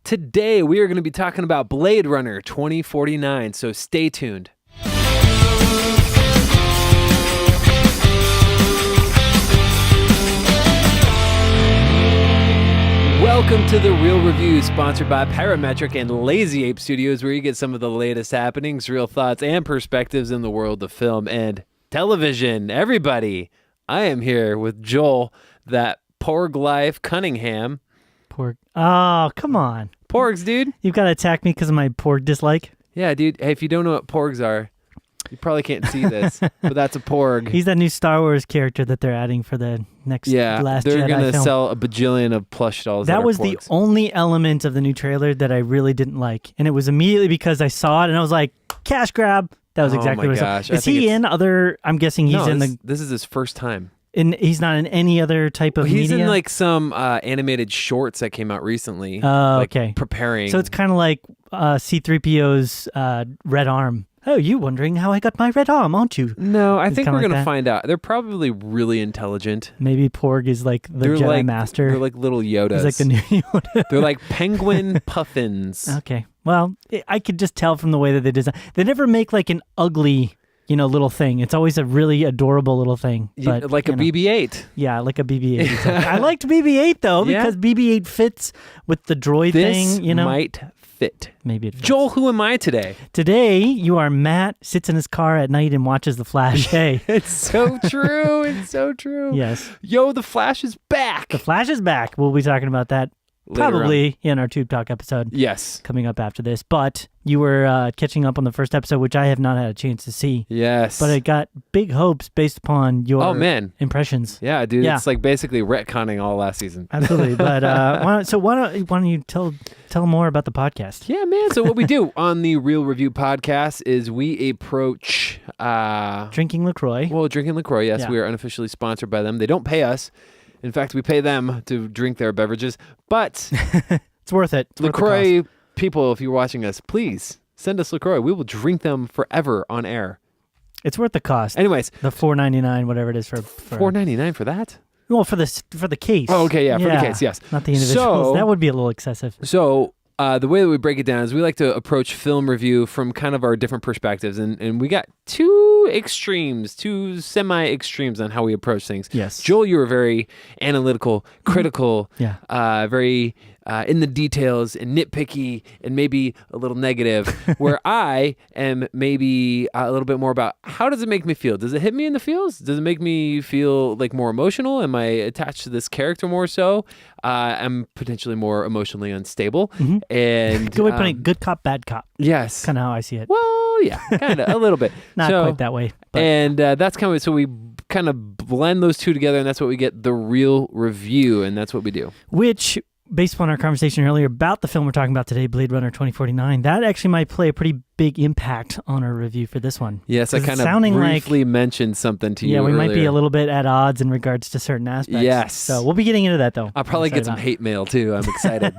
Today, we are going to be talking about Blade Runner 2049, so stay tuned. Welcome to The Real Review, sponsored by Parametric and Lazy Ape Studios, where you get some of the latest happenings, real thoughts, and perspectives in the world of film and television. Everybody, I am here with Joel, that Porg Life Cunningham. Porg. Oh, come on. Porgs, dude. You've got to attack me because of my porg dislike? Yeah, dude. Hey, if you don't know what porgs are, you probably can't see this, but that's a porg. He's that new Star Wars character that they're adding for the next Last Jedi they're going to film. sell a bajillion of plush dolls That was are the porgs. only element of the new trailer that I really didn't like. And it was immediately because I saw it and I was like, cash grab. That was exactly what I saw. Is he in other, I'm guessing he's this is his first time. He's not in any other type of media? He's in like some animated shorts that came out recently. Okay. Preparing. So it's kind of like C-3PO's red arm. Oh, you wondering how I got my red arm, aren't you? No, I think we're going to find out. They're probably really intelligent. Maybe Porg is like the Jedi Master. They're like little Yodas. He's like the new Yoda. They're like penguin puffins. Okay. Well, I could just tell from the way that they design. They never make like an ugly, little thing. It's always a really adorable little thing. But, like a BB-8. Yeah, like a BB-8. Exactly. I liked BB-8 though because BB-8 fits with the droid thing. This might fit. Maybe it fits. Joel, who am I today? Today, you are Matt, sits in his car at night and watches The Flash. Hey. It's so true. It's so true. Yes. Yo, The Flash is back. The Flash is back. We'll be talking about that probably in our Tube Talk episode. Yes. Coming up after this. But you were catching up on the first episode, which I have not had a chance to see. Yes. But I got big hopes based upon your impressions. Yeah, dude. Yeah. It's like basically retconning all last season. Absolutely. But why don't you tell more about the podcast? Yeah, man. So what we do on the Real Review podcast is we approach... drinking LaCroix. Well, drinking LaCroix, yes. Yeah. We are unofficially sponsored by them. They don't pay us. In fact, we pay them to drink their beverages, but it's worth it. It's LaCroix people, if you're watching us, please send us LaCroix. We will drink them forever on air. It's worth the cost. Anyways, the $4.99, whatever it is for $4.99 for that. Well, for the case. Oh, okay, yeah, for the case, yes. Not the individuals. So, that would be a little excessive. So. The way that we break it down is we like to approach film review from kind of our different perspectives. And we got two semi-extremes on how we approach things. Yes. Joel, you were very analytical, critical, very in the details and nitpicky and maybe a little negative, where I am maybe a little bit more about how does it make me feel? Does it hit me in the feels? Does it make me feel like more emotional? Am I attached to this character more so? I'm potentially more emotionally unstable. Mm-hmm. And good way of putting it, good cop, bad cop. Yes. Kind of how I see it. Well, yeah, kind of, a little bit. Not quite that way. But. And that's kind of, so we kind of blend those two together, and that's what we get, the Real Review, and that's what we do. Which, based upon our conversation earlier about the film we're talking about today, Blade Runner 2049, that actually might play a pretty big impact on our review for this one. Yes, I kind of briefly mentioned something to you earlier. Yeah, we might be a little bit at odds in regards to certain aspects. Yes. So we'll be getting into that, though. I'll probably get some hate mail, too. I'm excited.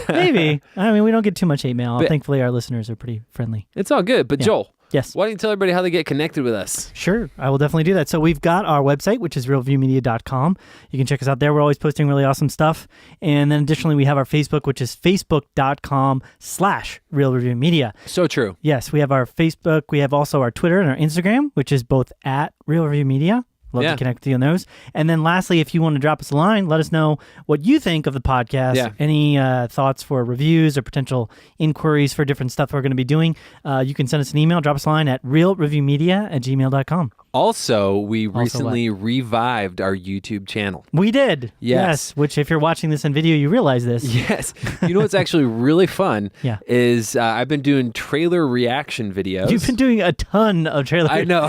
Maybe. I mean, we don't get too much hate mail. But thankfully, our listeners are pretty friendly. It's all good. But Joel. Yes. Why don't you tell everybody how they get connected with us? Sure. I will definitely do that. So we've got our website, which is realviewmedia.com. You can check us out there. We're always posting really awesome stuff. And then additionally, we have our Facebook, which is facebook.com/realreviewmedia. So true. Yes. We have our Facebook. We have also our Twitter and our Instagram, which is both at Real Review Media. Love to connect with you on those. And then lastly, if you want to drop us a line, let us know what you think of the podcast. Yeah. Any thoughts for reviews or potential inquiries for different stuff we're going to be doing. You can send us an email, drop us a line at realreviewmedia@gmail.com. Also, we recently revived our YouTube channel. We did. Yes. Which, if you're watching this in video, you realize this. Yes. You know what's actually really fun is I've been doing trailer reaction videos. You've been doing a ton of trailer I know.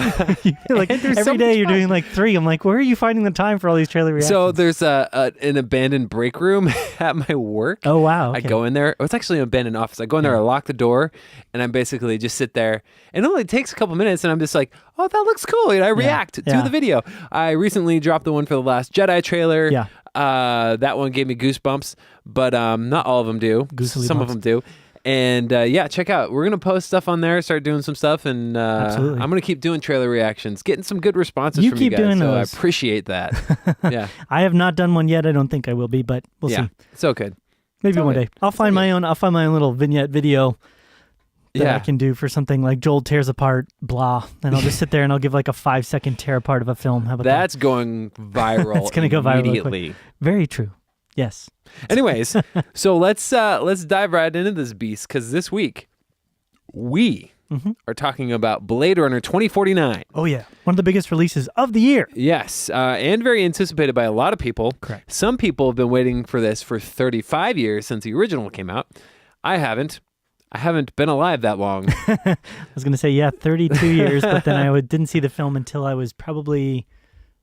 Like every day you're doing like 3. I'm like, where are you finding the time for all these trailer reactions? So there's an abandoned break room at my work. Oh, wow. Okay. I go in there. It's actually an abandoned office. I go in there, I lock the door, and I basically just sit there. And it only takes a couple minutes, and I'm just like, oh, that looks cool. And I react to the video. I recently dropped the one for the Last Jedi trailer. Yeah. That one gave me goosebumps, but not all of them do. Some of them do. And check out. We're going to post stuff on there, start doing some stuff, and I'm going to keep doing trailer reactions, getting some good responses from you guys. Doing so those. I appreciate that. Yeah. I have not done one yet. I don't think I will be, but we'll see. So good. Maybe one day. I'll find my own little vignette video that I can do for something like Joel tears apart blah, and I'll just sit there and I'll give like a 5-second tear apart of a film. How about That's going viral. It's going to go viral immediately. Very true. Yes. Anyways, so let's dive right into this beast, because this week we are talking about Blade Runner 2049. Oh yeah, one of the biggest releases of the year. Yes, and very anticipated by a lot of people. Correct. Some people have been waiting for this for 35 years since the original came out. I haven't been alive that long. I was going to say 32 years, but then I didn't see the film until I was probably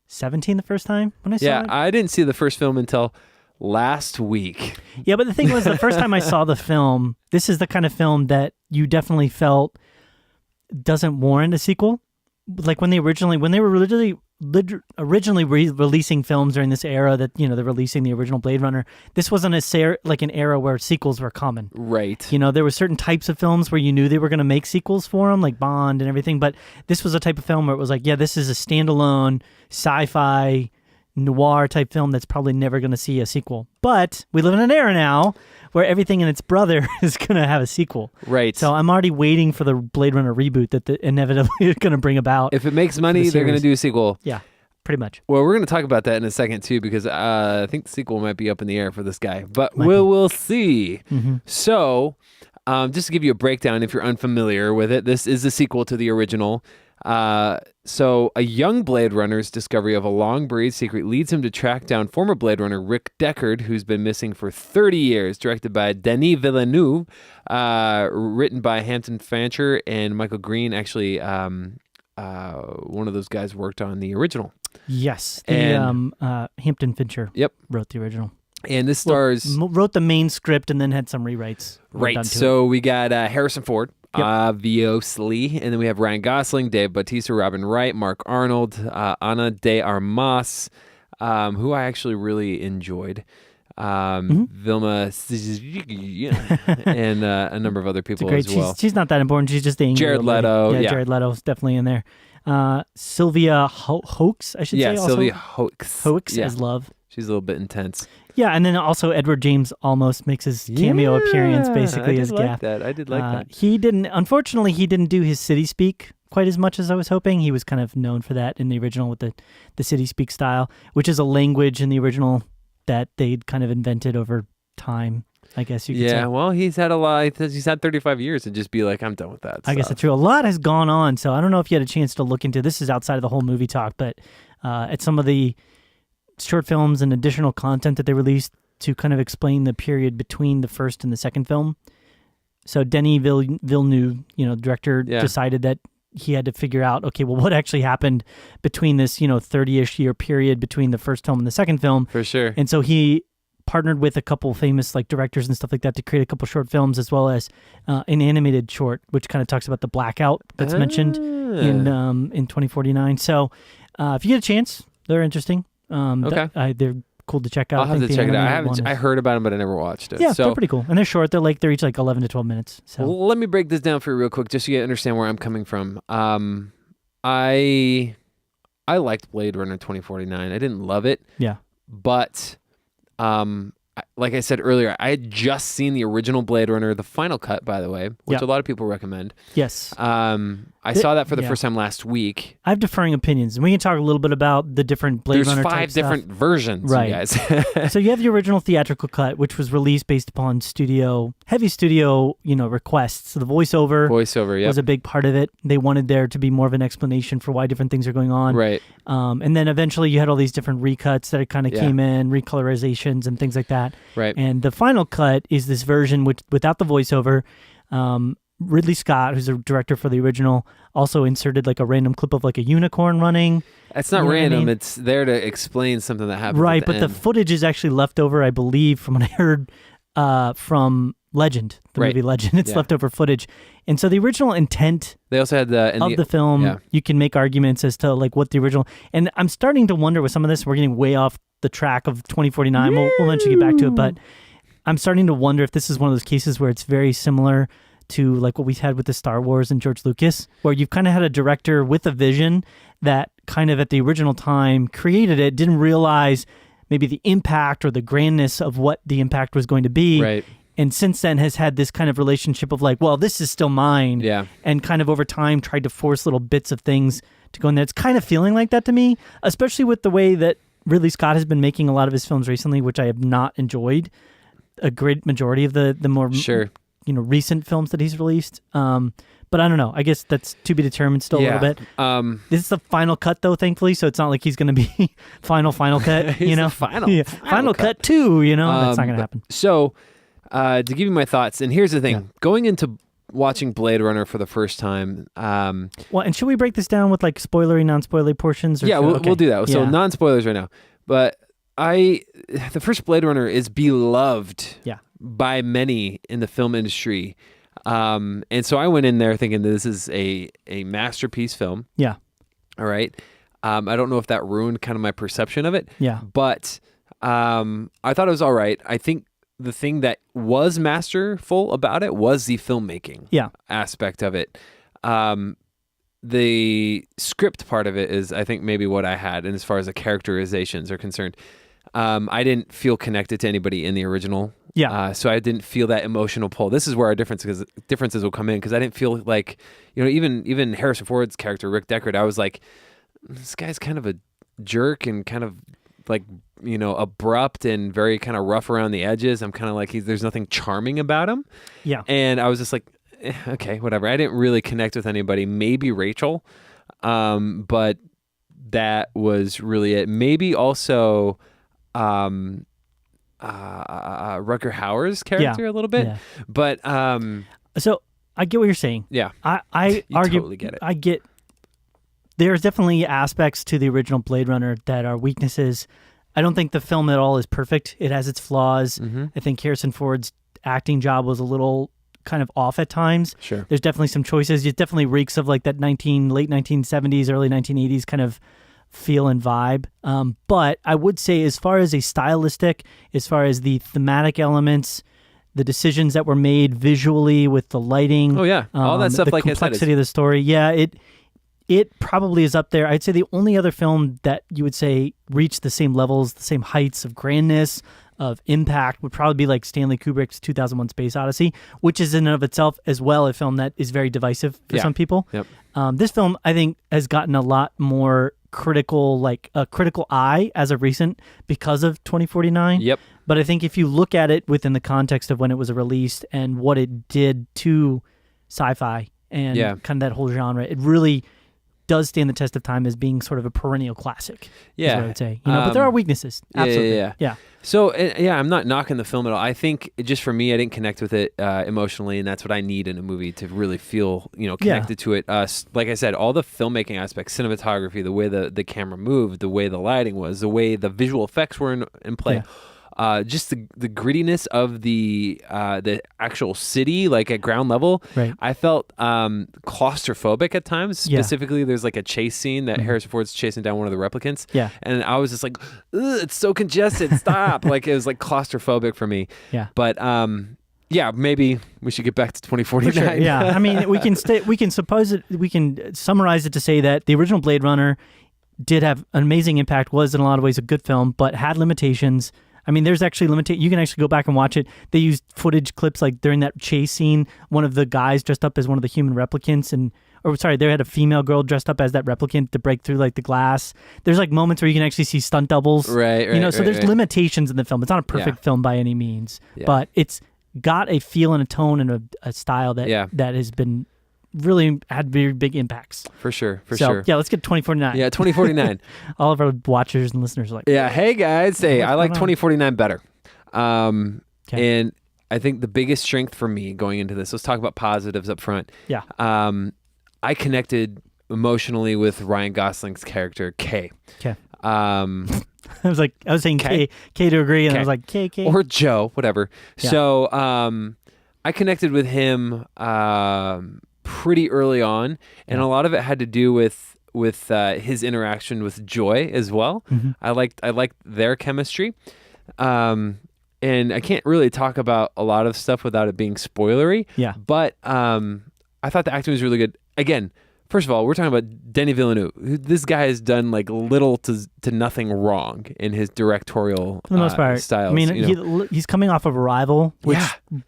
17 the first time when I saw it. Yeah, I didn't see the first film until last week. Yeah, but the thing was, the first time I saw the film, this is the kind of film that you definitely felt doesn't warrant a sequel. Like when they were originally releasing films during this era that, they're releasing the original Blade Runner, this wasn't an era where sequels were common. Right. There were certain types of films where you knew they were going to make sequels for them, like Bond and everything, but this was a type of film where it was like, this is a standalone sci-fi noir type film that's probably never going to see a sequel. But we live in an era now where everything and its brother is going to have a sequel. Right. So I'm already waiting for the Blade Runner reboot that inevitably is going to bring about. If it makes money, they're going to do a sequel. Yeah, pretty much. Well, we're going to talk about that in a second too, because I think the sequel might be up in the air for this guy, but we'll see. Mm-hmm. So just to give you a breakdown, if you're unfamiliar with it, this is a sequel to the original. So a young Blade Runner's discovery of a long-buried secret leads him to track down former Blade Runner Rick Deckard, who's been missing for 30 years, directed by Denis Villeneuve, written by Hampton Fancher and Michael Green. Actually, one of those guys worked on the original. Yes, Hampton Fincher wrote the original. And this stars... wrote the main script and then had some rewrites. Right, so we got Harrison Ford, obviously, and then we have Ryan Gosling, Dave Bautista, Robin Wright, Mark Arnold, Ana de Armas, who I actually really enjoyed, Vilma, and a number of other people as well. She's not that important. She's just the angry Jared Leto. Yeah, Jared Leto's definitely in there. Sylvia Hoeks, I should say. Also. Sylvia Hoeks. Hoeks as Love. She's a little bit intense. Yeah, and then also Edward James almost makes his cameo appearance basically as Gaff. I did like that. Unfortunately, he didn't do his city speak quite as much as I was hoping. He was kind of known for that in the original with the city speak style, which is a language in the original that they'd kind of invented over time, I guess you could say. Yeah, well, he's had a lot. He's had 35 years to just be like, I'm done with that I guess that's true. A lot has gone on, so I don't know if you had a chance to look into this. Is outside of the whole movie talk, but at some of the short films and additional content that they released to kind of explain the period between the first and the second film. So Denis Villeneuve, director, decided that he had to figure out, okay, well, what actually happened between this, 30-ish year period between the first film and the second film. For sure. And so he partnered with a couple famous directors and stuff like that to create a couple short films, as well as an animated short, which kind of talks about the blackout that's mentioned in 2049. So if you get a chance, they're interesting. Okay. They're cool to check out. I'll have to check it out. I heard about them, but I never watched it. Yeah, they're pretty cool. And they're short. They're each 11 to 12 minutes. So let me break this down for you real quick, just so you understand where I'm coming from. I liked Blade Runner 2049. I didn't love it. Yeah. But like I said earlier, I had just seen the original Blade Runner, the final cut, by the way, which a lot of people recommend. Yes. I saw that for the first time last week. I have differing opinions, and we can talk a little bit about the different Blade Runner type There's 5 different versions, you guys. So you have the original theatrical cut, which was released based upon heavy studio, requests. So the voiceover was a big part of it. They wanted there to be more of an explanation for why different things are going on. Right. And then eventually you had all these different recuts that kind of came in, recolorizations and things like that. Right. And the final cut is this version without the voiceover. Ridley Scott, who's the director for the original, also inserted a random clip of a unicorn running. It's not random. It's there to explain something that happened. Right, but the footage is actually left over, I believe, from what I heard from Legend, the movie Legend. It's leftover footage. And so the original intent they also had the film, you can make arguments as to what the original... And I'm starting to wonder with some of this, we're getting way off the track of 2049. We'll eventually get back to it, but I'm starting to wonder if this is one of those cases where it's very similar to what we had with the Star Wars and George Lucas, where you've kind of had a director with a vision that kind of at the original time created it, didn't realize maybe the impact or the grandness of what the impact was going to be. Right. And since then has had this kind of relationship of like, well, this is still mine. Yeah. And kind of over time tried to force little bits of things to go in there. It's kind of feeling like that to me, especially with the way that Ridley Scott has been making a lot of his films recently, which I have not enjoyed a great majority of the more recent films that he's released. But I don't know. I guess that's to be determined still a little bit. This is the final cut, though, thankfully, so it's not like he's going to be final cut, final cut 2, that's not going to happen. So, to give you my thoughts, and here's the thing. Going into watching Blade Runner for the first time. Well, and should we break this down with like spoilery, non-spoilery portions? Or we'll do that. So non-spoilers right now. But the first Blade Runner is beloved by many in the film industry. And so I went in there thinking that this is a masterpiece film. Yeah. All right. I don't know if that ruined kind of my perception of it. Yeah. But I thought it was all right. I think the thing that was masterful about it was the filmmaking aspect of it. The script part of it is, I think, maybe what I had. And as far as the characterizations are concerned, I didn't feel connected to anybody in the original. Yeah. So I didn't feel that emotional pull. This is where our differences will come in, because I didn't feel like, even Harrison Ford's character, Rick Deckard, I was like, this guy's kind of a jerk and kind of like, abrupt and very kind of rough around the edges. I'm kind of like, there's nothing charming about him. Yeah. And I was just like, okay, whatever. I didn't really connect with anybody. Maybe Rachel. But that was really it. Maybe also Rutger Hauer's character a little bit. Yeah. But so I get what you're saying. Yeah. I argue, totally get it. I get there's definitely aspects to the original Blade Runner that are weaknesses. I don't think the film at all is perfect. It has its flaws. Mm-hmm. I think Harrison Ford's acting job was a little kind of off at times. Sure. There's definitely some choices. It definitely reeks of like that late 1970s, early 1980s kind of feel and vibe. But I would say, as far as a stylistic, as far as the thematic elements, the decisions that were made visually with the lighting. Oh yeah, all that stuff. The like complexity of the story. Yeah, it probably is up there. I'd say the only other film that you would say reached the same levels, the same heights of grandness, of impact, would probably be like Stanley Kubrick's 2001: Space Odyssey, which is in and of itself as well a film that is very divisive for some people. Yep. This film, I think, has gotten a lot more critical, like a critical eye as of recent because of 2049. Yep. But I think if you look at it within the context of when it was released and what it did to sci-fi and kind of that whole genre, it really does stand the test of time as being sort of a perennial classic. Yeah. Is what I would say. But there are weaknesses. Absolutely. Yeah. So, I'm not knocking the film at all. I think just for me, I didn't connect with it emotionally, and that's what I need in a movie to really feel, connected to it. Like I said, all the filmmaking aspects, cinematography, the way the camera moved, the way the lighting was, the way the visual effects were in play. Just the grittiness of the actual city, like at ground level. Right. I felt claustrophobic at times. Specifically, there's like a chase scene that Harrison Ford's chasing down one of the replicants. Yeah. And I was just like, it's so congested. Stop. Like, it was like claustrophobic for me. Yeah. But maybe we should get back to 2049. For sure. Yeah. I mean, we can summarize it to say that the original Blade Runner did have an amazing impact, was in a lot of ways a good film, but had limitations. I mean, there's actually you can actually go back and watch it. They used footage clips like during that chase scene, one of the guys dressed up as one of the human replicants they had a female girl dressed up as that replicant to break through like the glass. There's like moments where you can actually see stunt doubles. Right. So there's limitations in the film. It's not a perfect film by any means, but it's got a feel and a tone and a style that has been really had very big impacts. For sure. Yeah, let's get 2049. Yeah, 2049. All of our watchers and listeners are like, yeah, hey guys, I like 2049 better. And I think the biggest strength for me going into this, let's talk about positives up front. Yeah. I connected emotionally with Ryan Gosling's character, Kay. Okay. I was saying K to agree, and I was like, K. Or Joe, whatever. Yeah. So I connected with him pretty early on, and a lot of it had to do with his interaction with Joy as well. Mm-hmm. I liked their chemistry, and I can't really talk about a lot of stuff without it being spoilery. Yeah, but I thought the acting was really good. Again, First of all, we're talking about Denis Villeneuve. This guy has done like little to nothing wrong in his directorial for the most part. styles. I mean, he's coming off of Arrival, which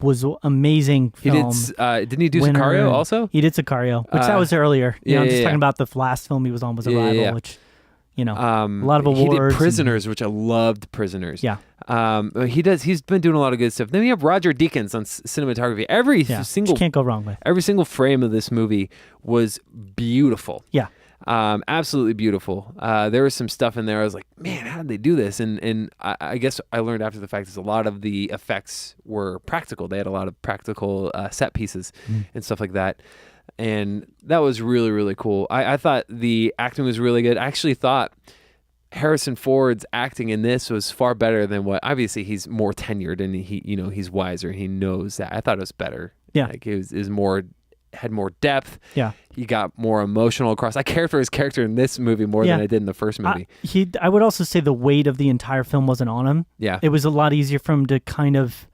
was amazing film. Didn't he do Sicario also? He did Sicario, which that was earlier. I'm just talking about the last film he was on was Arrival, which, a lot of awards. He did Prisoners, which I loved Prisoners. Yeah. He's been doing a lot of good stuff. Then we have Roger Deakins on cinematography. Can't go wrong with. Every single frame of this movie was beautiful. Yeah. Absolutely beautiful. There was some stuff in there I was like, man, how did they do this? And I guess I learned after the fact that a lot of the effects were practical. They had a lot of practical set pieces and stuff like that. And that was really, really cool. I thought the acting was really good. I actually thought Harrison Ford's acting in this was far better than what. Obviously, he's more tenured and he's wiser. He knows that. I thought it was better. Yeah, like it was more, had more depth. Yeah, he got more emotional across. I cared for his character in this movie more than I did in the first movie. I would also say the weight of the entire film wasn't on him. Yeah, it was a lot easier for him to kind of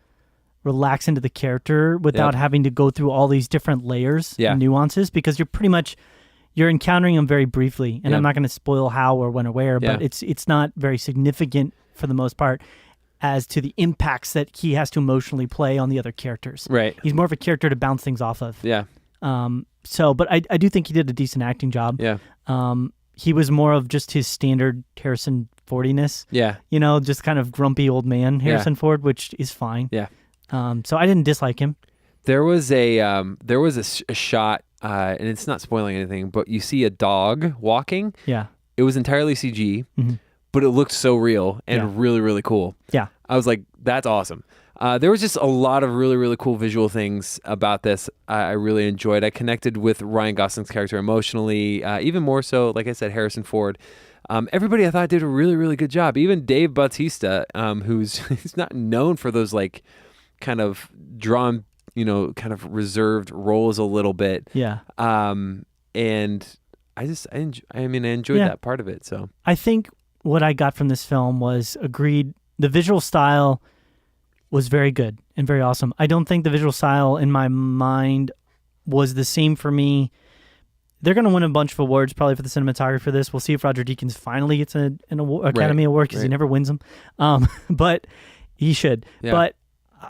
relax into the character without having to go through all these different layers and nuances, because you're encountering him very briefly, and I'm not going to spoil how or when or where, but it's not very significant for the most part as to the impacts that he has to emotionally play on the other characters. Right. He's more of a character to bounce things off of. Yeah. But I do think he did a decent acting job. Yeah. He was more of just his standard Harrison Fordiness. Yeah. Just kind of grumpy old man Harrison Ford, which is fine. Yeah. So I didn't dislike him. There was a shot, and it's not spoiling anything, but you see a dog walking. Yeah. It was entirely CG, but it looked so real and really, really cool. Yeah. I was like, that's awesome. There was just a lot of really, really cool visual things about this I really enjoyed. I connected with Ryan Gosling's character emotionally, even more so, like I said, Harrison Ford. Everybody I thought did a really, really good job. Even Dave Bautista, he's not known for those like kind of drawn, kind of reserved roles a little bit. Yeah. And I enjoyed that part of it. So I think what I got from this film was agreed. The visual style was very good and very awesome. I don't think the visual style in my mind was the same for me. They're going to win a bunch of awards probably for the cinematography for this. We'll see if Roger Deakins finally gets an Academy Award, because he never wins them. But he should. Yeah. But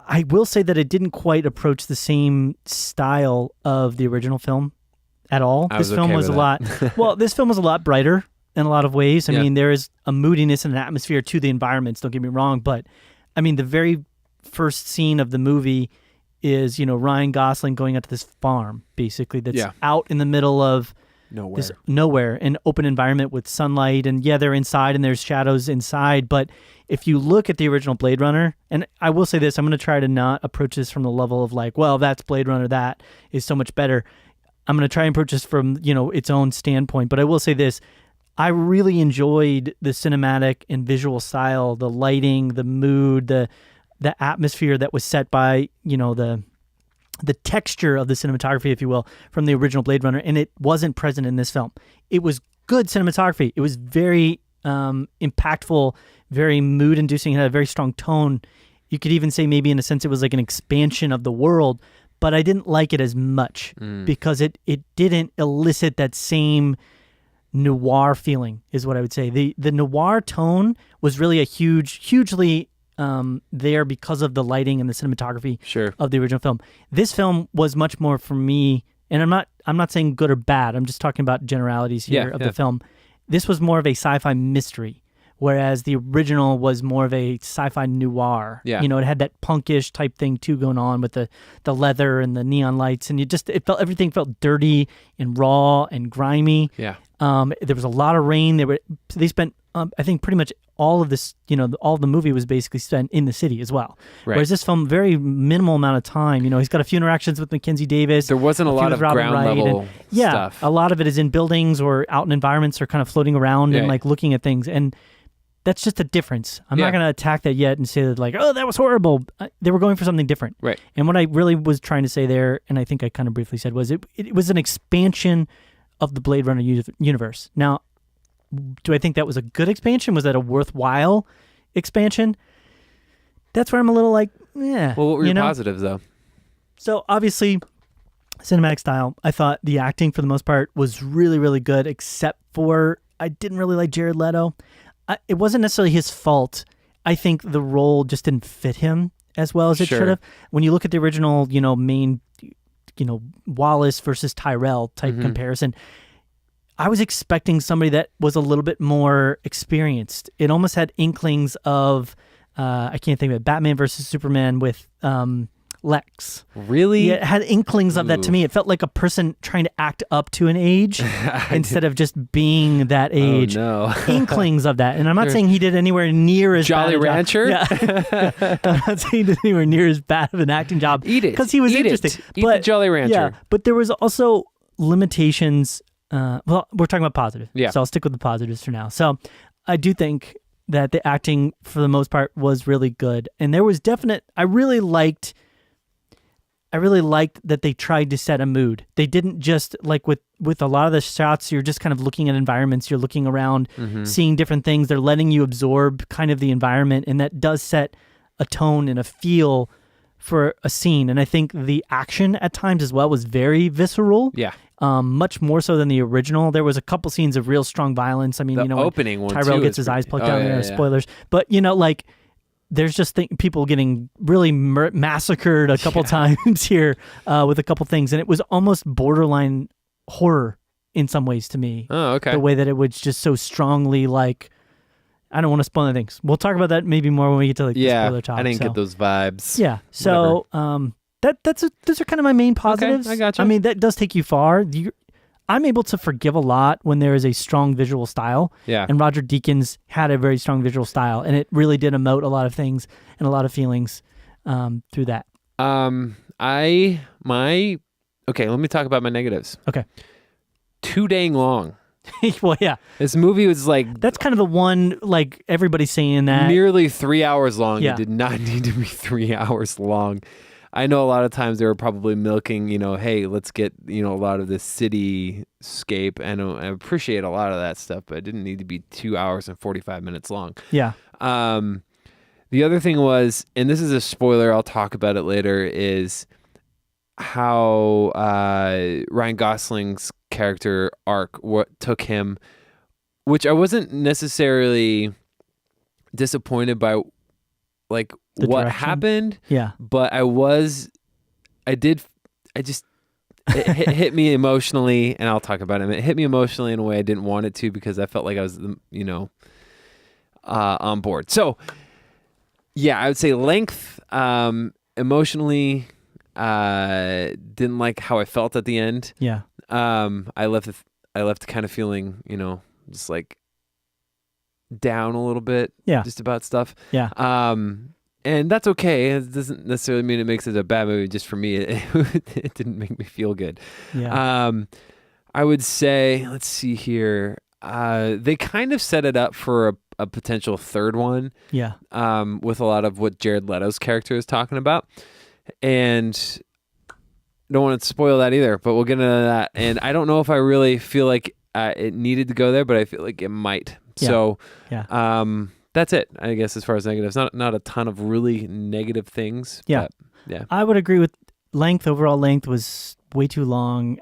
I will say that it didn't quite approach the same style of the original film at all. This film was a lot brighter in a lot of ways. I mean, there is a moodiness and an atmosphere to the environments, don't get me wrong, but I mean, the very first scene of the movie is, Ryan Gosling going out to this farm, basically, that's out in the middle of nowhere, an open environment with sunlight, and they're inside and there's shadows inside, but if you look at the original Blade Runner, and I will say this, I'm going to try to not approach this from the level of like, well, that's Blade Runner, that is so much better. I'm going to try and approach this from, its own standpoint, but I will say this, I really enjoyed the cinematic and visual style, the lighting, the mood, the atmosphere that was set by, the texture of the cinematography, if you will, from the original Blade Runner, and it wasn't present in this film. It was good cinematography. It was very impactful, very mood-inducing, had a very strong tone. You could even say maybe in a sense it was like an expansion of the world, but I didn't like it as much because it didn't elicit that same noir feeling, is what I would say. The noir tone was really hugely there because of the lighting and the cinematography of the original film. This film was much more for me, and I'm not saying good or bad. I'm just talking about generalities here of the film. This was more of a sci-fi mystery, whereas the original was more of a sci-fi noir. Yeah. It had that punkish type thing too going on with the leather and the neon lights, and everything felt dirty and raw and grimy. Yeah. There was a lot of rain. They spent I think pretty much all of this, all of the movie was basically spent in the city as well. Right. Whereas this film, very minimal amount of time. He's got a few interactions with Mackenzie Davis. There wasn't a lot of ground level stuff. A lot of it is in buildings or out in environments or kind of floating around and like looking at things. And that's just a difference. I'm not going to attack that yet and say that like, oh, that was horrible. They were going for something different. Right. And what I really was trying to say there, and I think I kind of briefly said, was it was an expansion of the Blade Runner universe. Now, do I think that was a good expansion? Was that a worthwhile expansion? That's where I'm a little like, yeah. Well, what were your positives, though? So, obviously, Cinematic style. I thought the acting for the most part was really, really good, except for I didn't really like Jared Leto. It wasn't necessarily his fault. I think the role just didn't fit him as well as it should have. When you look at the original, main, Wallace versus Tyrell type comparison, I was expecting somebody that was a little bit more experienced. It almost had inklings of, I can't think of it, Batman versus Superman with Lex. Really? Yeah, it had inklings of that to me. It felt like a person trying to act up to an age instead of just being that age. Oh, no. Inklings of that. And I'm not saying he did anywhere near as Jolly bad Rancher? Yeah. I'm not saying he did anywhere near as bad of an acting job. Eat it. Because he was interesting. Eat the Jolly Rancher. Yeah, but there was also limitations. Well, we're talking about positive. Yeah. So I'll stick with the positives for now. So I do think that the acting, for the most part, was really good. And there was I really liked that they tried to set a mood. They didn't just, like with a lot of the shots, you're just kind of looking at environments, you're looking around, seeing different things. They're letting you absorb kind of the environment, and that does set a tone and a feel for a scene. And I think the action at times as well was very visceral. Yeah. Much more so than the original. There was a couple scenes of real strong violence. I mean, the opening one Tyrell too gets his eyes plucked out. Yeah. Spoilers. But, there's just people getting really massacred a couple times here with a couple things. And it was almost borderline horror in some ways to me. Oh, okay. The way that it was just so strongly I don't want to spoil things. We'll talk about that maybe more when we get to the spoiler talk. I didn't get those vibes. Yeah. So those are kind of my main positives. Okay, I gotcha. I mean, that does take you far. I'm able to forgive a lot when there is a strong visual style. Yeah. And Roger Deakins had a very strong visual style, and it really did emote a lot of things and a lot of feelings through that. Okay, let me talk about my negatives. Okay. Too dang long. Well, yeah. This movie was that's kind of the one, everybody's saying that. Nearly 3 hours long. Yeah. It did not need to be 3 hours long. I know a lot of times they were probably milking, hey, let's get, a lot of this cityscape, and I appreciate a lot of that stuff, but it didn't need to be 2 hours and 45 minutes long. Yeah. The other thing was, and this is a spoiler, I'll talk about it later, is how Ryan Gosling's character arc took him, which I wasn't necessarily disappointed by, The what direction. happened. Yeah. But it hit me emotionally, and I'll talk about it. It hit me emotionally in a way I didn't want it to, because I felt like I was, on board. So, yeah, I would say length, emotionally, didn't like how I felt at the end. Yeah. I left kind of feeling, just down a little bit. Yeah. Just about stuff. Yeah. And that's okay. It doesn't necessarily mean it makes it a bad movie. Just for me, it didn't make me feel good. Yeah. I would say, let's see here. They kind of set it up for a potential third one. Yeah. With a lot of what Jared Leto's character is talking about. And don't want to spoil that either, but we'll get into that. And I don't know if I really feel like it needed to go there, but I feel like it might. Yeah. So, yeah. That's it, I guess, as far as negatives. Not a ton of really negative things. Yeah. But, yeah. I would agree with length. Overall length was way too long.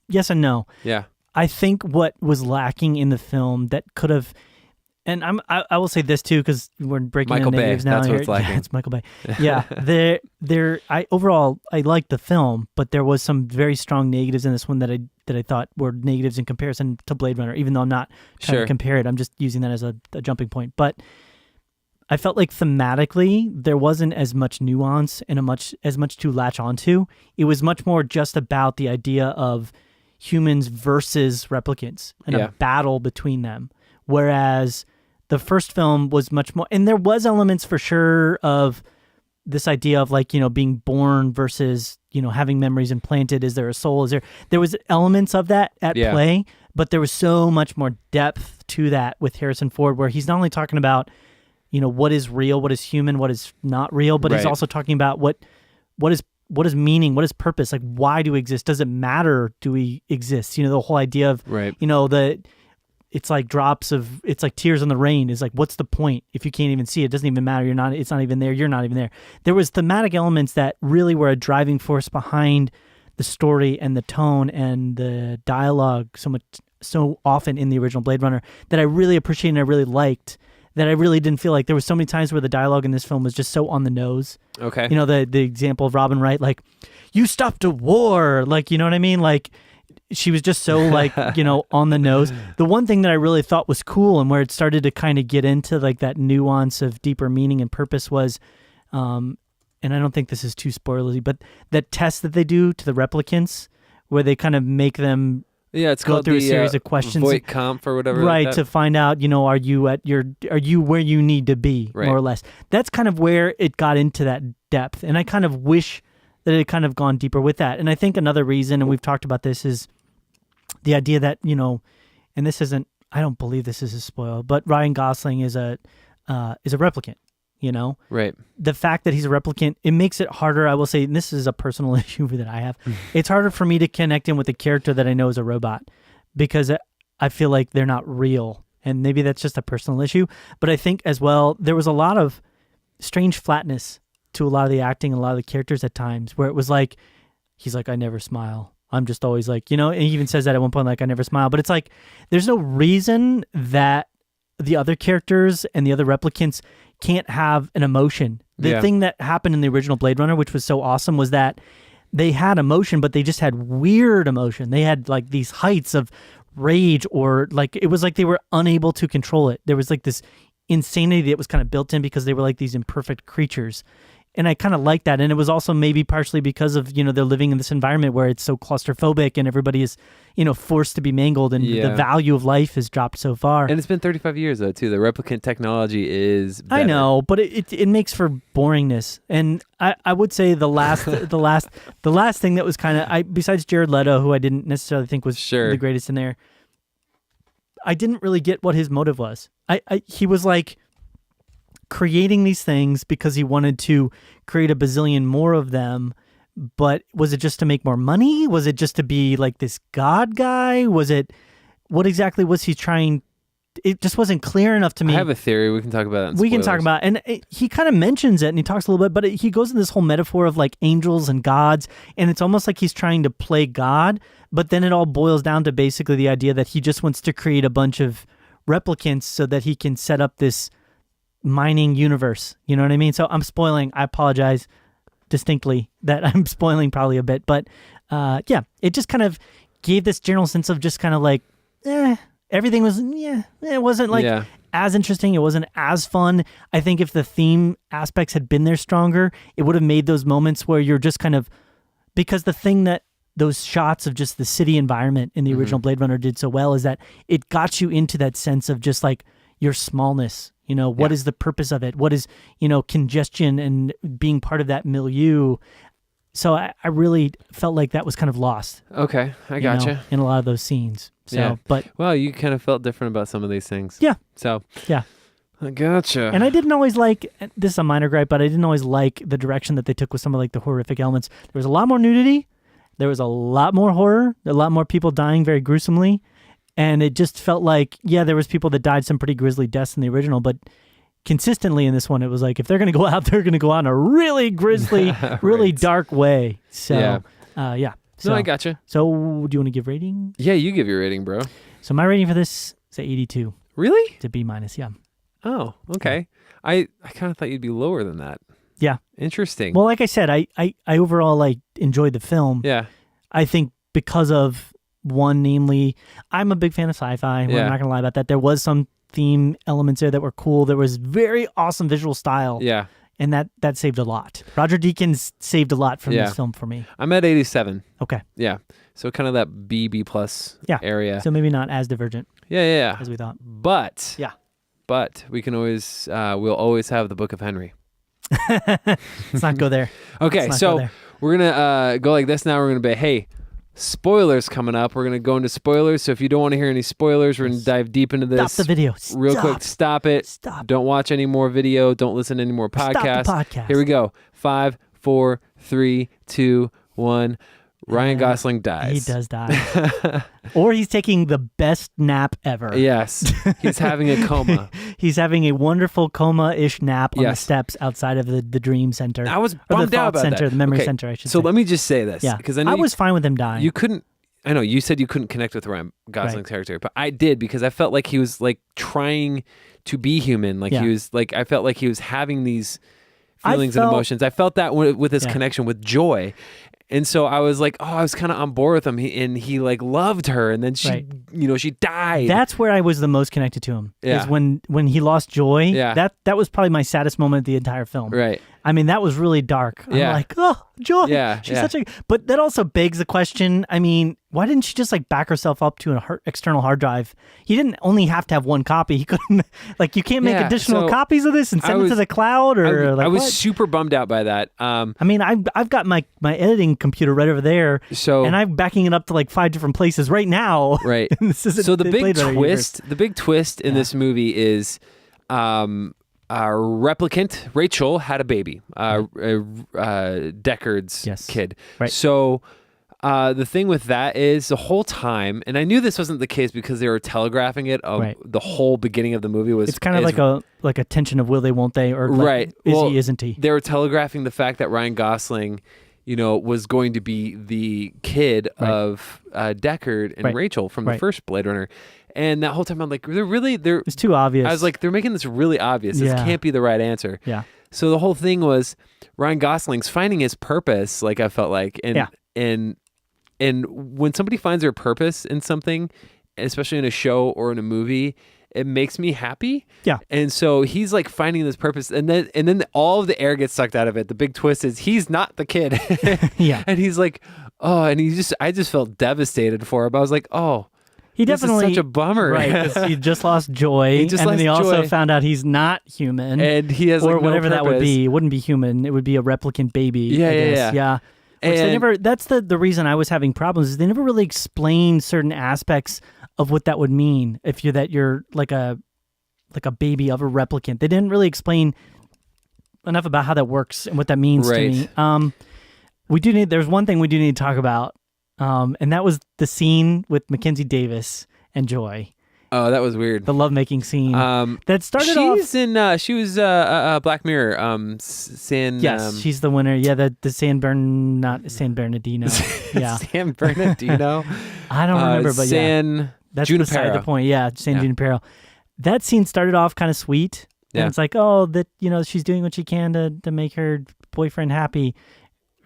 Yes and no. Yeah. I think what was lacking in the film that could have, and I will say this too, because we're breaking Michael into negatives Bay, now. that's here. what's lacking. Yeah, it's Michael Bay. Yeah, I liked the film, but there was some very strong negatives in this one that I thought were negatives in comparison to Blade Runner. Even though I'm not trying to compare it, I'm just using that as a jumping point. But I felt like thematically there wasn't as much nuance and as much to latch onto. It was much more just about the idea of humans versus replicants and a battle between them. Whereas the first film was much more, and there was elements for sure of this idea of being born versus, having memories implanted. Is there a soul? There was elements of that at play, but there was so much more depth to that with Harrison Ford, where he's not only talking about, what is real, what is human, what is not real, but he's also talking about what is meaning, what is purpose, why do we exist? Does it matter? Do we exist? The whole idea of, it's like it's like tears in the rain is what's the point if you can't even see it? It doesn't even matter. It's not even there. You're not even there. There was thematic elements that really were a driving force behind the story and the tone and the dialogue so often in the original Blade Runner that I really appreciate and I really liked, that I really didn't feel like there was so many times where the dialogue in this film was just so on the nose. Okay. You know, the example of Robin Wright, like, you stopped a war, like, you know what I mean? Like, she was just so like, you know, on the nose. The one thing that I really thought was cool and where it started to kind of get into like that nuance of deeper meaning and purpose was, and I don't think this is too spoilery, but that test that they do to the replicants where they kind of make them it's go called through the, a series of questions, Voight-Kampff or whatever, right? like to find out, you know, are you where you need to be, right, more or less. That's kind of where it got into that depth, and I kind of wish that it had kind of gone deeper with that. And I think another reason, and we've talked about this, is the idea that, you know, and this isn't, I don't believe this is a spoil, but Ryan Gosling is a replicant. You know, right? The fact that he's a replicant, it makes it harder. I will say, and this is a personal issue that I have. It's harder for me to connect in with a character that I know is a robot because I feel like they're not real. And maybe that's just a personal issue. But I think as well, there was a lot of strange flatness to a lot of the acting, a lot of the characters at times where it was like, he's like, I never smile. I'm just always like, you know, and he even says that at one point, like, I never smile. But it's like, there's no reason that the other characters and the other replicants can't have an emotion. The thing that happened in the original Blade Runner, which was so awesome, was that they had emotion, but they just had weird emotion. They had like these heights of rage, or like, it was like they were unable to control it. There was like this insanity that was kind of built in because they were like these imperfect creatures. And I kind of like that. And it was also maybe partially because of, you know, they're living in this environment where it's so claustrophobic and everybody is, you know, forced to be mangled, and the value of life has dropped so far. And it's been 35 years though, too. The replicant technology is better. I know, but it makes for boringness. And I would say the last thing that was kind of, besides Jared Leto, who I didn't necessarily think was the greatest in there, I didn't really get what his motive was. He was like creating these things because he wanted to create a bazillion more of them, but was it just to make more money? Was it just to be like this god guy? Was it, what exactly was he trying? It just wasn't clear enough to me. I have a theory. We can talk about it. We can talk about it. And he kind of mentions it and he talks a little bit, but he goes in this whole metaphor of like angels and gods, and it's almost like he's trying to play God, but then it all boils down to basically the idea that he just wants to create a bunch of replicants so that he can set up this mining universe. You know what I mean? So I'm spoiling. I apologize distinctly that I'm spoiling probably a bit, but it just kind of gave this general sense of just kind of like, everything was, it wasn't like as interesting. It wasn't as fun. I think if the theme aspects had been there stronger, it would have made those moments where you're just kind of, because the thing that those shots of just the city environment in the original Blade Runner did so well is that it got you into that sense of just like your smallness. You know, what is the purpose of it? What is, you know, congestion and being part of that milieu? So I really felt like that was kind of lost. Okay, I gotcha. In a lot of those scenes. So, but well, you kind of felt different about some of these things. Yeah. So yeah, I gotcha. And I didn't always like, this is a minor gripe, but I didn't always like the direction that they took with some of like the horrific elements. There was a lot more nudity. There was a lot more horror. A lot more people dying very gruesomely. And it just felt like, there was people that died some pretty grisly deaths in the original, but consistently in this one, it was like, if they're going to go out, they're going to go out in a really grisly, really dark way. So, So, no, I gotcha. So, do you want to give rating? Yeah, you give your rating, bro. So, my rating for this is 82. Really? It's a B minus, yeah. Oh, okay. I kind of thought you'd be lower than that. Yeah. Interesting. Well, like I said, I overall like enjoyed the film. Yeah. I think because of one, namely, I'm a big fan of sci-fi. I'm not gonna lie about that. There was some theme elements there that were cool. There was very awesome visual style. Yeah. And that saved a lot. Roger Deakins saved a lot from this film for me. I'm at 87. Okay. Yeah. So kind of that B plus area. So maybe not as divergent. Yeah. As we thought. But we can always we'll always have the Book of Henry. Let's not go there. Okay, so we're gonna go like this now. We're gonna be, hey, spoilers coming up. We're gonna go into spoilers. So if you don't want to hear any spoilers, we're gonna dive deep into this. Stop the video. Real quick. Stop it. Stop. Don't watch any more video. Don't listen to any more podcasts. Stop the podcast. Here we go. 5, 4, 3, 2, 1. Ryan Gosling dies. He does die. Or he's taking the best nap ever. Yes. He's having a coma. He's having a wonderful coma-ish nap on the steps outside of the Dream Center. I was bummed out about Center, that. The Memory Center, I should say. So let me just say this. Yeah. Because I was fine with him dying. You couldn't... I know you said you couldn't connect with Ryan Gosling's character, but I did because I felt like he was like trying to be human. Like he was like, I felt like he was having these feelings and emotions. I felt that with his connection with Joy. And so I was like, I was kind of on board with him. He like loved her, and then she, she died. That's where I was the most connected to him. Yeah. Is when he lost Joy. Yeah. That was probably my saddest moment of the entire film. Right. I mean, that was really dark. I'm like, Joy. Yeah. She's such a. But that also begs the question. I mean, why didn't she just like back herself up to an external hard drive? He didn't only have to have one copy. He couldn't like you can't make additional copies of this and send it to the cloud or I was super bummed out by that. I mean, I've got my editing computer right over there, and I'm backing it up to like 5 different places right now. Right. So the big twist in this movie is, replicant Rachel had a baby, Deckard's kid. Right. So. The thing with that is the whole time, and I knew this wasn't the case because they were telegraphing it. The whole beginning of the movie was. It's kind of like a tension of will they, won't they, or like, he, isn't he? They were telegraphing the fact that Ryan Gosling, was going to be the kid of Deckard and Rachel from the first Blade Runner, and that whole time I'm like, It's too obvious. I was like, they're making this really obvious. This can't be the right answer. Yeah. So the whole thing was Ryan Gosling's finding his purpose. Like I felt like, and when somebody finds their purpose in something, especially in a show or in a movie, it makes me happy. Yeah. And so he's like finding this purpose, and then all of the air gets sucked out of it. The big twist is he's not the kid. Yeah. And he's like, and I just felt devastated for him. I was like, he definitely this is such a bummer. Right, because he just lost Joy. Then he also found out he's not human. And he has or like whatever no that would be. It wouldn't be human. It would be a replicant baby. Yeah. Which they never. That's the reason I was having problems. Is they never really explain certain aspects of what that would mean if you're like a baby of a replicant. They didn't really explain enough about how that works and what that means to me. There's one thing we do need to talk about, and that was the scene with Mackenzie Davis and Joy. Oh, that was weird. The lovemaking scene that started off. She was Black Mirror. She's the winner. Yeah, the San Bernardino. Yeah, San Bernardino. I don't remember, but that's Junipero. Beside the point. Yeah, San Junipero. That scene started off kind of sweet, and it's like, she's doing what she can to make her boyfriend happy.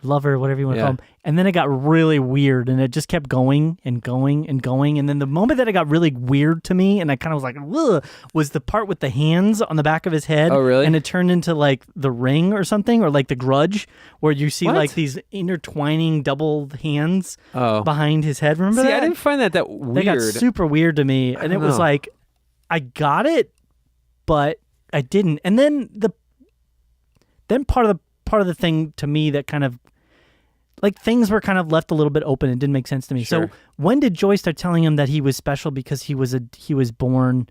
Lover, whatever you want to call him. And then it got really weird, and it just kept going and going and going. And then the moment that it got really weird to me, and I kind of was like, ugh, was the part with the hands on the back of his head. Oh, really? And it turned into like The Ring or something, or like The Grudge, where you see like these intertwining double hands behind his head. Remember that? I didn't find that weird. They got super weird to me, and it was like, I got it, but I didn't. And then part of the thing to me that kind of like things were kind of left a little bit open. It didn't make sense to me. Sure. So when did Joy start telling him that he was special because he was born?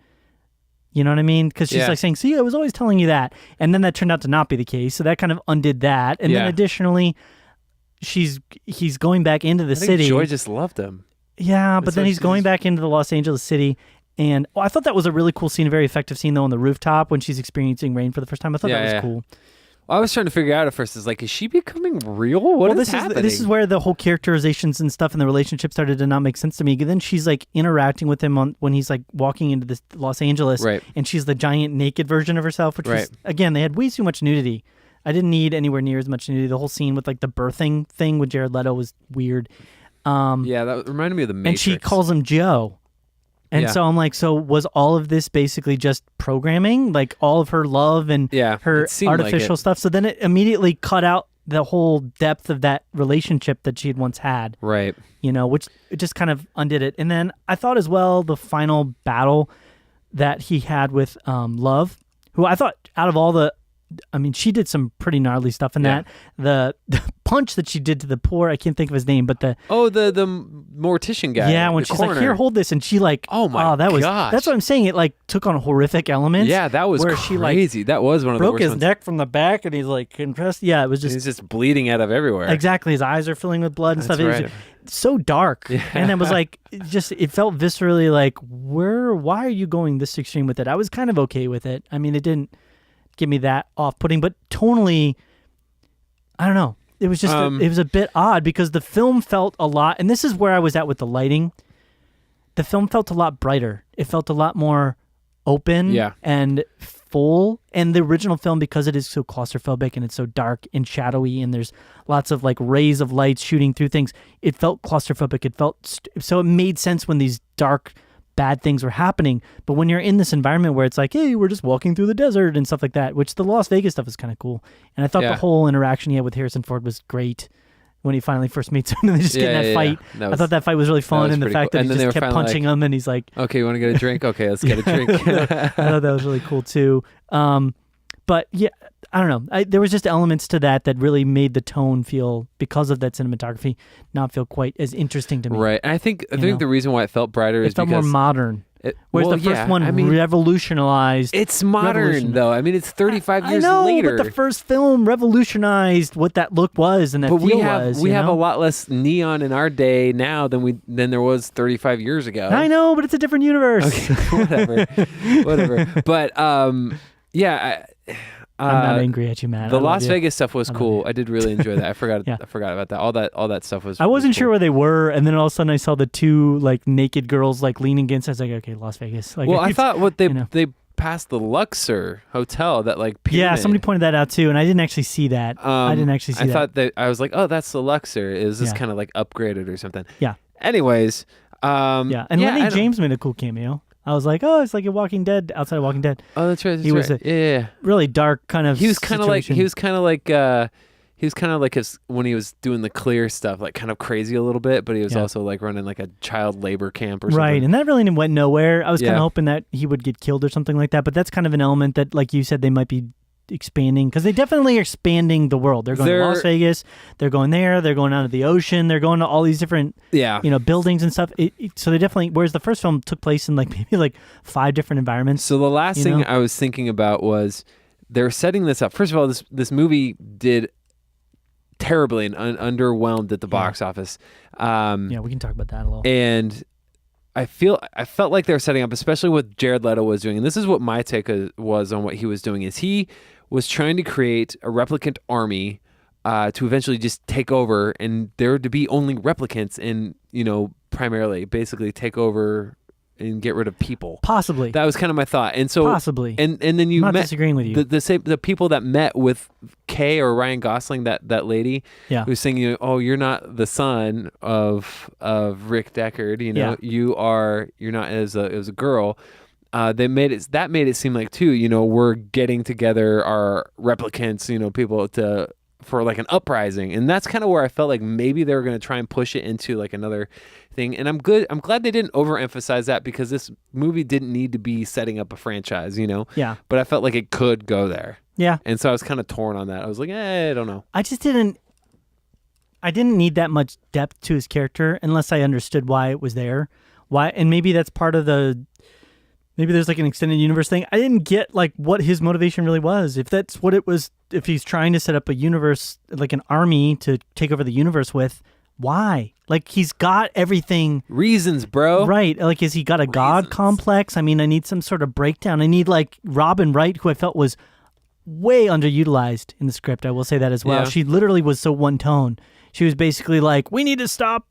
You know what I mean? Because she's like saying, "See, I was always telling you that," and then that turned out to not be the case. So that kind of undid that. And then additionally, he's going back into the city. Joy just loved him. Yeah, but then he's going back into the Los Angeles city. And I thought that was a really cool scene, a very effective scene though on the rooftop when she's experiencing rain for the first time. I thought that was cool. I was trying to figure out at first, is she becoming real? What is happening? This is where the whole characterizations and stuff and the relationship started to not make sense to me. Then she's like interacting with him when he's like walking into this Los Angeles, and she's the giant naked version of herself, which was, again, they had way too much nudity. I didn't need anywhere near as much nudity. The whole scene with like the birthing thing with Jared Leto was weird. That reminded me of the Matrix. And she calls him Joe. And so I'm like, so was all of this basically just programming? Like all of her love and her artificial stuff? So then it immediately cut out the whole depth of that relationship that she had once had. Right. Which it just kind of undid it. And then I thought as well, the final battle that he had with Love, who I thought out of all the I mean, she did some pretty gnarly stuff in that. The punch that she did to the poor, I can't think of his name, but the mortician guy. Yeah, when she's like, "Here, hold this," and she like, that was gosh. That's what I'm saying. It like took on horrific elements. Yeah, that was where crazy. She, like, that was one of the worst broke his ones. neck from the back, and he's like compressed. Yeah, it was just he's just bleeding out of everywhere. Exactly, his eyes are filling with blood and That's stuff. right. It was so dark, and it was like it felt viscerally like, why are you going this extreme with it? I was kind of okay with it. I mean, it didn't give me that off-putting, but tonally, I don't know. It was just it was a bit odd because the film felt a lot, and this is where I was at with the lighting. The film felt a lot brighter. It felt a lot more open and full. And the original film, because it is so claustrophobic and it's so dark and shadowy, and there's lots of like rays of light shooting through things, it felt claustrophobic. It felt so it made sense when these dark, bad things were happening. But when you're in this environment where it's like, hey, we're just walking through the desert and stuff like that, which the Las Vegas stuff is kind of cool. And I thought the whole interaction he had with Harrison Ford was great when he finally first meets him and they just get in that fight. I thought that fight was really fun, and the fact that he just kept punching him and he's like, okay, you want to get a drink? Okay, let's get a drink. I thought that was really cool too. But yeah, I don't know. There was just elements to that really made the tone feel, because of that cinematography, not feel quite as interesting to me. Right. And I think the reason why it felt brighter is it felt because more modern. Whereas the first one revolutionized. It's modern, though. I mean, it's 35 years later. But the first film revolutionized what that look was and that feel was. We have a lot less neon in our day now than there was 35 years ago. I know, but it's a different universe. Okay, whatever. But yeah. I'm not angry at you, Matt. The Las Vegas stuff was cool. I did really enjoy that. I forgot about that. All that stuff was. I wasn't cool. sure where they were, and then all of a sudden I saw the two like naked girls like leaning against. I was like, okay, Las Vegas. Like, well, I thought they passed the Luxor hotel that like pyramid. Yeah, somebody pointed that out too, and I didn't actually see that. I thought that I was like, oh, that's the Luxor. Is this kind of like upgraded or something? Yeah. Anyways. And Lenny James made a cool cameo. I was like, oh, it's like a Walking Dead, outside of Walking Dead. Oh, that's right. He was a really dark kind of. He was kind of like when he was doing the Clear stuff, like kind of crazy a little bit, but he was also like running like a child labor camp or something. Right, and that really went nowhere. I was kind of hoping that he would get killed or something like that, but that's kind of an element that, like you said, they might be expanding, because they definitely are expanding the world. They're going to Las Vegas, they're going there, they're going out to the ocean, they're going to all these different buildings and stuff. So they definitely, whereas the first film took place in like maybe like 5 different environments. So the last thing I was thinking about was they're setting this up. First of all, this movie did terribly and underwhelmed at the box office. We can talk about that a little. And I felt like they were setting up, especially what Jared Leto was doing, and this is what my take was on what he was doing, is he was trying to create a replicant army to eventually just take over, and there to be only replicants and, primarily basically take over and get rid of people. Possibly. That was kind of my thought. And so possibly. And then you I'm not met disagreeing with you. The people that met with Kay or Ryan Gosling, that lady who's saying, oh, you're not the son of Rick Deckard, you're not as a girl. That made it seem like too, we're getting together our replicants, people for like an uprising. And that's kind of where I felt like maybe they were going to try and push it into like another thing. And I'm glad they didn't overemphasize that, because this movie didn't need to be setting up a franchise, Yeah. But I felt like it could go there. Yeah. And so I was kind of torn on that. I was like, I don't know. I didn't need that much depth to his character unless I understood why it was there. Why, and maybe that's part of maybe there's like an extended universe thing. I didn't get like what his motivation really was. If that's what it was, if he's trying to set up a universe, like an army to take over the universe with, why? Like, he's got everything. Reasons, bro. Right. Like, has he got a god complex? I mean, I need some sort of breakdown. I need like Robin Wright, who I felt was way underutilized in the script. I will say that as well. Yeah. She literally was so one tone. She was basically like, we need to stop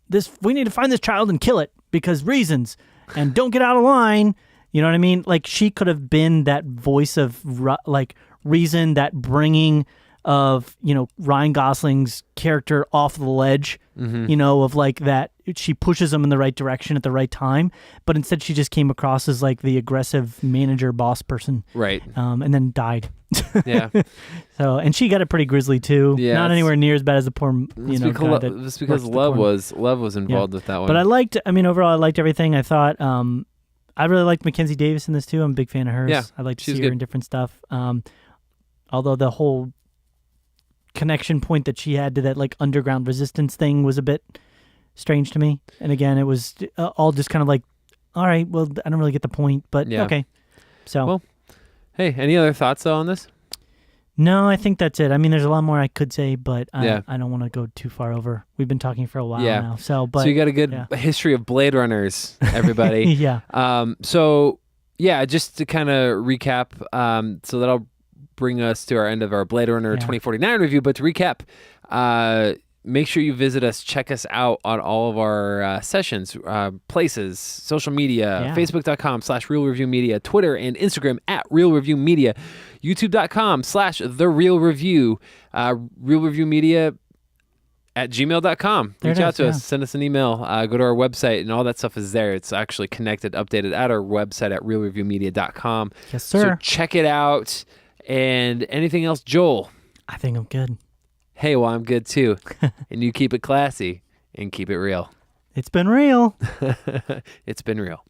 this. We need to find this child and kill it because reasons, and don't get out of line. You know what I mean? Like, she could have been that voice of like reason, that bringing of, Ryan Gosling's character off the ledge, of like that she pushes him in the right direction at the right time. But instead she just came across as like the aggressive manager boss person. Right. And then died. Yeah. So, and she got it pretty grisly too. Yeah, not anywhere near as bad as the poor, guy that it's because love was involved with that one. But overall I liked everything. I thought, I really liked Mackenzie Davis in this too. I'm a big fan of hers. Yeah, I like to see her in different stuff. Although the whole connection point that she had to that like underground resistance thing was a bit strange to me. And again, it was all just kind of like, all right, well, I don't really get the point, but okay. So, well, hey, any other thoughts though on this? No, I think that's it. I mean, there's a lot more I could say, but I don't want to go too far over. We've been talking for a while now. So you got a good history of Blade Runners, everybody. Yeah. So, just to kind of recap, so that'll bring us to our end of our Blade Runner 2049 review. But to recap, make sure you visit us, check us out on all of our sessions, places, social media, facebook.com/realreviewmedia, Twitter and Instagram @realreviewmedia, youtube.com/therealreview, realreviewmedia @gmail.com. Reach out to us, send us an email, go to our website, and all that stuff is there. It's actually connected, updated at our website at realreviewmedia.com. Yes, sir. So check it out. And anything else, Joel? I think I'm good. Hey, well, I'm good too. And you keep it classy and keep it real. It's been real. It's been real.